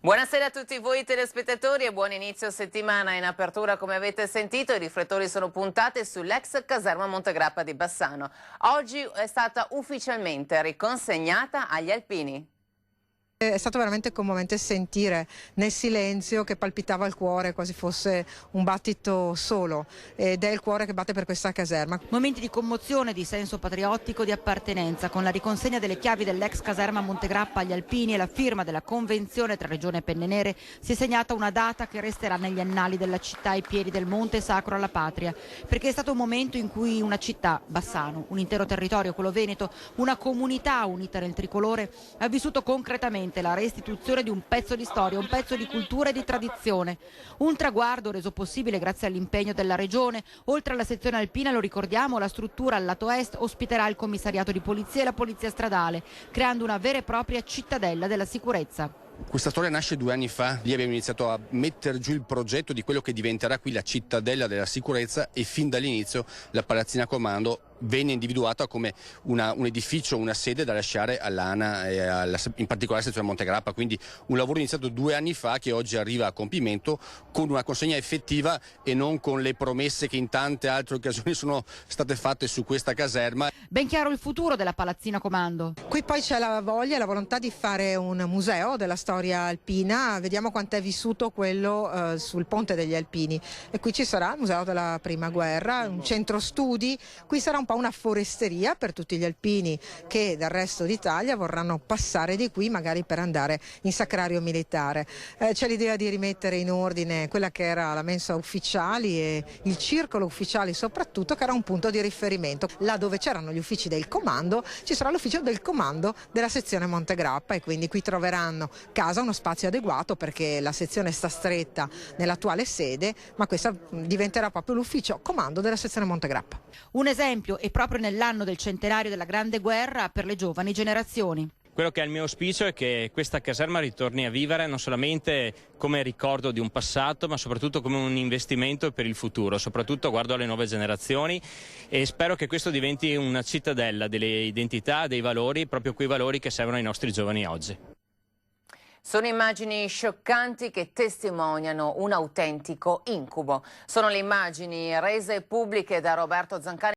Buonasera a tutti voi telespettatori e buon inizio settimana. In apertura, come avete sentito, i riflettori sono puntati sull'ex caserma Montegrappa di Bassano. Oggi è stata ufficialmente riconsegnata agli alpini. È stato veramente commovente sentire nel silenzio che palpitava il cuore, quasi fosse un battito solo, ed è il cuore che batte per questa caserma. Momenti di commozione, di senso patriottico, di appartenenza, con la riconsegna delle chiavi dell'ex caserma Montegrappa agli alpini e la firma della convenzione tra Regione e Penne Nere, si è segnata una data che resterà negli annali della città ai piedi del Monte Sacro alla Patria, perché è stato un momento in cui una città, Bassano, un intero territorio, quello veneto, una comunità unita nel tricolore, ha vissuto concretamente la restituzione di un pezzo di storia, un pezzo di cultura e di tradizione. Un traguardo reso possibile grazie all'impegno della Regione. Oltre alla sezione alpina, lo ricordiamo, la struttura al lato est ospiterà il commissariato di polizia e la polizia stradale, creando una vera e propria cittadella della sicurezza. Questa storia nasce 2 anni fa, lì abbiamo iniziato a mettere giù il progetto di quello che diventerà qui la cittadella della sicurezza e fin dall'inizio la Palazzina Comando venne individuata come un edificio, una sede da lasciare all'ANA e in particolare alla sezione Montegrappa, quindi un lavoro iniziato 2 anni fa che oggi arriva a compimento con una consegna effettiva e non con le promesse che in tante altre occasioni sono state fatte su questa caserma. Ben chiaro il futuro della Palazzina Comando. Qui poi c'è la voglia e la volontà di fare un museo della storia alpina, vediamo quanto è vissuto quello sul Ponte degli Alpini, e qui ci sarà il museo della Prima Guerra, un centro studi, qui sarà un po' una foresteria per tutti gli alpini che dal resto d'Italia vorranno passare di qui magari per andare in sacrario militare. C'è l'idea di rimettere in ordine quella che era la mensa ufficiali e il circolo ufficiali soprattutto, che era un punto di riferimento. Là dove c'erano gli uffici del comando ci sarà l'ufficio del comando della sezione Montegrappa, e quindi qui troveranno casa, uno spazio adeguato perché la sezione sta stretta nell'attuale sede, ma questa diventerà proprio l'ufficio comando della sezione Montegrappa. Un esempio, e proprio nell'anno del centenario della Grande Guerra, per le giovani generazioni. Quello che è il mio auspicio è che questa caserma ritorni a vivere non solamente come ricordo di un passato, ma soprattutto come un investimento per il futuro. Soprattutto guardo alle nuove generazioni e spero che questo diventi una cittadella delle identità, dei valori, proprio quei valori che servono ai nostri giovani oggi. Sono immagini scioccanti che testimoniano un autentico incubo. Sono le immagini rese pubbliche da Roberto Zancani.